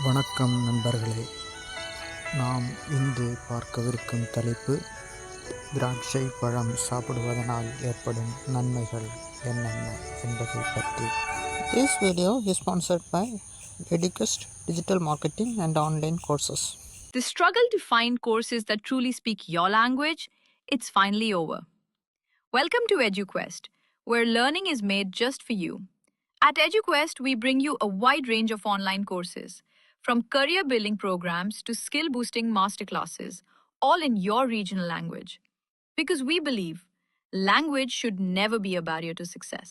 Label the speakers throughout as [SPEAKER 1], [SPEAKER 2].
[SPEAKER 1] வணக்கம் நண்பர்களே. நாம் இன்று பார்க்கவிருக்கும் தலைப்பு திராட்சை பழம் சாப்பிடுவதனால் ஏற்படும் நன்மைகள் என்னென்ன என்பதை பற்றி. This video is sponsored by EduQuest Digital Marketing and Online Courses.
[SPEAKER 2] The struggle to find courses that truly speak your language, it's finally over. Welcome to EduQuest, where learning is made just for you. At EduQuest, we bring you a wide range of online courses, from career building programs to skill boosting masterclasses, all in your regional language. Because we believe language should never be a barrier to success.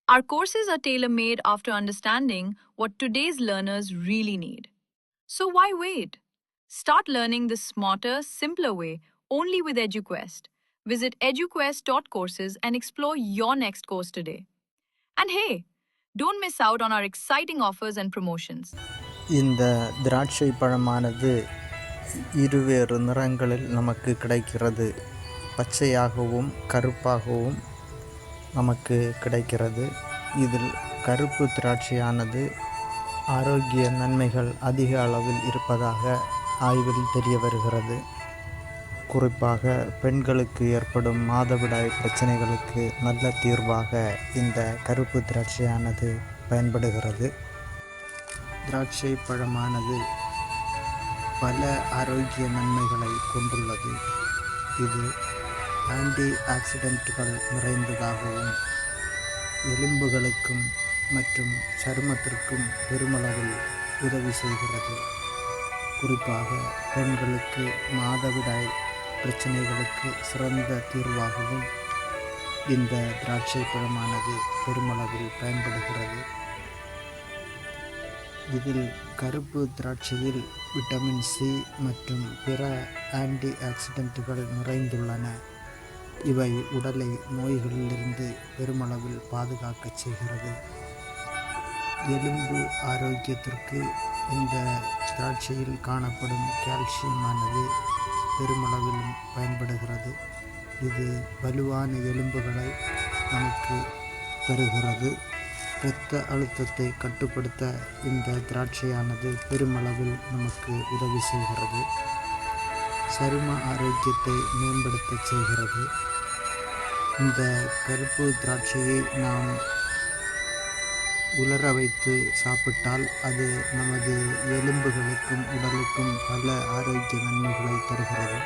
[SPEAKER 2] Our courses are tailor made after understanding what today's learners really need. So why wait? Start learning the smarter, simpler way only with EduQuest. Visit eduquest.courses and explore your next course today. And hey, don't miss out on our exciting offers and promotions.
[SPEAKER 1] இந்த திராட்சை பழமானது இருவேறு நிறங்களில் நமக்கு கிடைக்கிறது. பச்சையாகவும் கருப்பாகவும் நமக்கு கிடைக்கிறது. இதில் கருப்பு திராட்சையானது ஆரோக்கிய நன்மைகள் அதிக அளவில் இருப்பதாக ஆய்வில் தெரிய வருகிறது. குறிப்பாக பெண்களுக்கு ஏற்படும் மாதவிடாய் பிரச்சனைகளுக்கு நல்ல தீர்வாக இந்த கருப்பு திராட்சையானது பயன்படுகிறது. திராட்சை பழமானது பல ஆரோக்கிய நன்மைகளை கொண்டுள்ளது. இது ஆன்டி ஆக்சிடென்ட்கள் நிறைந்ததாகவும் எலும்புகளுக்கும் மற்றும் சருமத்திற்கும் பெருமளவில் உதவி செய்கிறது. குறிப்பாக பெண்களுக்கு மாதவிடாய் பிரச்சனைகளுக்கு சிறந்த தீர்வாகவும் இந்த திராட்சை பழமானது பெருமளவில் பயன்படுகிறது. இதில் கருப்பு திராட்சையில் விட்டமின் சி மற்றும் பிற ஆன்டி ஆக்சிடென்ட்கள் நிறைந்துள்ளன. இவை உடலை நோய்களிலிருந்து பெருமளவில் பாதுகாக்கச் செய்கிறது. எலும்பு ஆரோக்கியத்திற்கு இந்த திராட்சையில் காணப்படும் கால்சியமானது பெருமளவில் பயன்படுகிறது. இது வலுவான எலும்புகளை நமக்கு தருகிறது. இரத்த அழுத்தத்தை கட்டுப்படுத்த இந்த திராட்சையானது பெருமளவில் நமக்கு உதவி செய்கிறது. சரும ஆரோக்கியத்தை மேம்படுத்த செய்கிறது. இந்த கருப்பு திராட்சையை நாம் உலர வைத்து சாப்பிட்டால் அது நமது எலும்புகளுக்கும் உடலுக்கும் பல ஆரோக்கிய நன்மைகளை தருகிறது.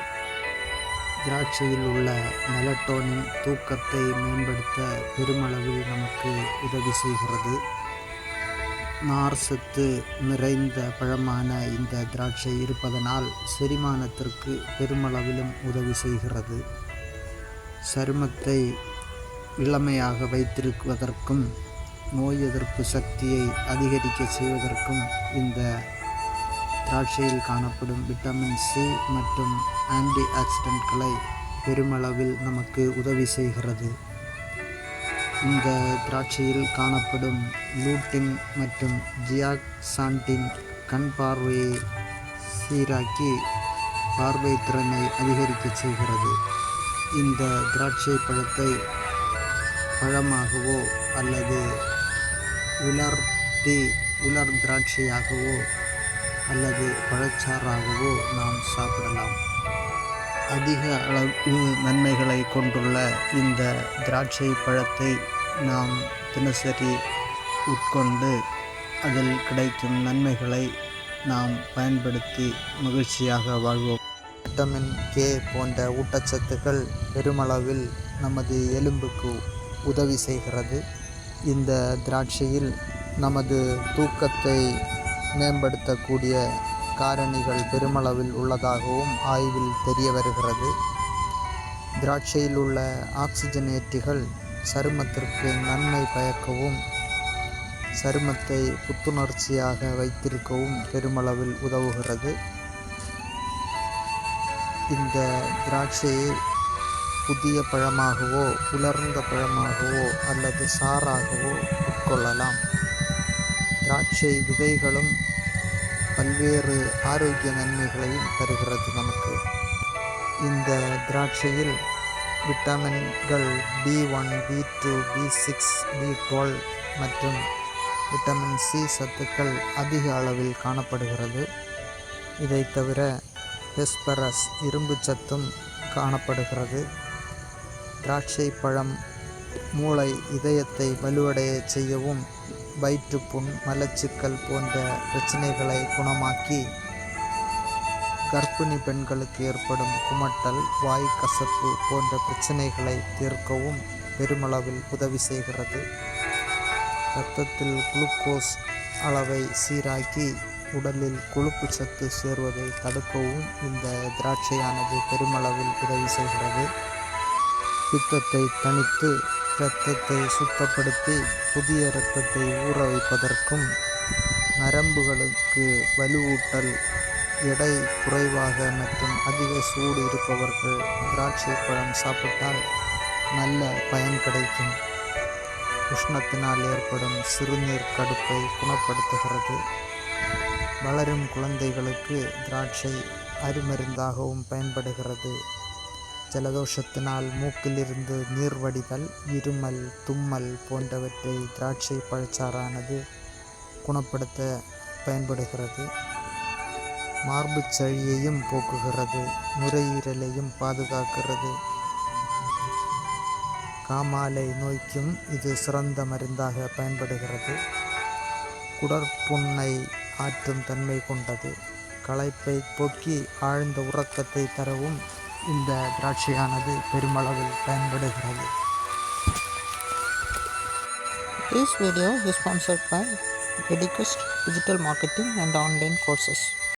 [SPEAKER 1] திராட்சையில் உள்ள மெலட்டோனின் தூக்கத்தை மேம்படுத்த பெருமளவில் நமக்கு உதவி செய்கிறது. நார்சத்து நிறைந்த பழமான இந்த திராட்சை இருப்பதனால் செரிமானத்திற்கு பெருமளவிலும் உதவி செய்கிறது. சருமத்தை இளமையாக வைத்திருப்பதற்கும் நோய் எதிர்ப்பு சக்தியை அதிகரிக்க செய்வதற்கும் இந்த திராட்சையில் காணப்படும் விட்டமின் சி மற்றும் ஆன்டி ஆக்சிடென்ட்களை பெருமளவில் நமக்கு உதவி செய்கிறது. இந்த திராட்சையில் காணப்படும் லூட்டின் மற்றும் ஜியாக்சாண்டின் கண் பார்வையை சீராக்கி பார்வை திறனை அதிகரிக்க செய்கிறது. இந்த திராட்சை பழத்தை பழமாகவோ அல்லது உலர் திராட்சையாகவோ அல்லது பழச்சாறாகவோ நாம் சாப்பிடலாம். அதிக அளவு நன்மைகளை கொண்டுள்ள இந்த திராட்சை பழத்தை நாம் தினசரி உட்கொண்டு அதில் கிடைக்கும் நன்மைகளை நாம் பயன்படுத்தி மகிழ்ச்சியாக வாழ்வோம். விட்டமின் கே போன்ற ஊட்டச்சத்துக்கள் பெருமளவில் நமது எலும்புக்கு உதவி செய்கிறது. இந்த திராட்சையில் நமது தூக்கத்தை மேம்படுத்தக்கூடிய காரணிகள் பெருமளவில் உள்ளதாகவும் ஆய்வில் தெரிய வருகிறது. திராட்சையில் உள்ள ஆக்சிஜனேற்றிகள் சருமத்திற்கு நன்மை பயக்கவும் சருமத்தை புத்துணர்ச்சியாக வைத்திருக்கவும் பெருமளவில் உதவுகிறது. இந்த திராட்சையை புதிய பழமாகவோ உலர்ந்த பழமாகவோ அல்லது சாறாகவோ உட்கொள்ளலாம். திராட்சை விதைகளும் பல்வேறு ஆரோக்கிய நன்மைகளையும் தருகிறது நமக்கு. இந்த திராட்சையில் விட்டமின்கள் B1, B2, B6, B12 மற்றும் விட்டமின் சி சத்துக்கள் அதிக அளவில் காணப்படுகிறது. இதை தவிர பெஸ்பரஸ் இரும்பு சத்தும் காணப்படுகிறது. திராட்சை பழம் மூளை இதயத்தை வலுவடைய செய்யவும், வயிற்றுப்புண், மலச்சிக்கல் போன்ற பிரச்சனைகளை குணமாக்கி, கர்ப்பிணி பெண்களுக்கு ஏற்படும் குமட்டல், வாய் கசப்பு போன்ற பிரச்சனைகளை தீர்க்கவும் பெருமளவில் உதவி செய்கிறது. இரத்தத்தில் குளுக்கோஸ் அளவை சீராக்கி உடலில் கொழுப்பு சத்து சேர்வதை தடுக்கவும் இந்த திராட்சையானது பெருமளவில் உதவி செய்கிறது. பித்தத்தை தணித்து இரத்தத்தை சுத்தப்படுத்தி புதிய இரத்தத்தை ஊற வைப்பதற்கும், நரம்புகளுக்கு வலுவூட்டல், எடை குறைவாக மற்றும் அதிக சூடு இருப்பவர்கள் திராட்சை பழம் சாப்பிட்டால் நல்ல பயன் கிடைக்கும். உஷ்ணத்தினால் ஏற்படும் சிறுநீர் கடுப்பை குணப்படுத்துகிறது. வளரும் குழந்தைகளுக்கு திராட்சை அருமருந்தாகவும் பயன்படுகிறது. ஜலதோஷத்தினால் மூக்கிலிருந்து நீர் வடிதல், இருமல், தும்மல் போன்றவற்றை திராட்சை பழச்சாறானது குணப்படுத்த பயன்படுகிறது. மார்பு சளியையும் போக்குகிறது. நுரையீரலையும் பாதுகாக்கிறது. காமாலை நோய்க்கும் இது சிறந்த மருந்தாக பயன்படுகிறது. குடற்புண்ணை ஆற்றும் தன்மை கொண்டது. களைப்பை போக்கி ஆழ்ந்த உறக்கத்தை தரவும் இந்த திராட்சையானது பெருமளவில் பயன்படுகிறது. This video is sponsored by EduQuest Digital Marketing and Online Courses.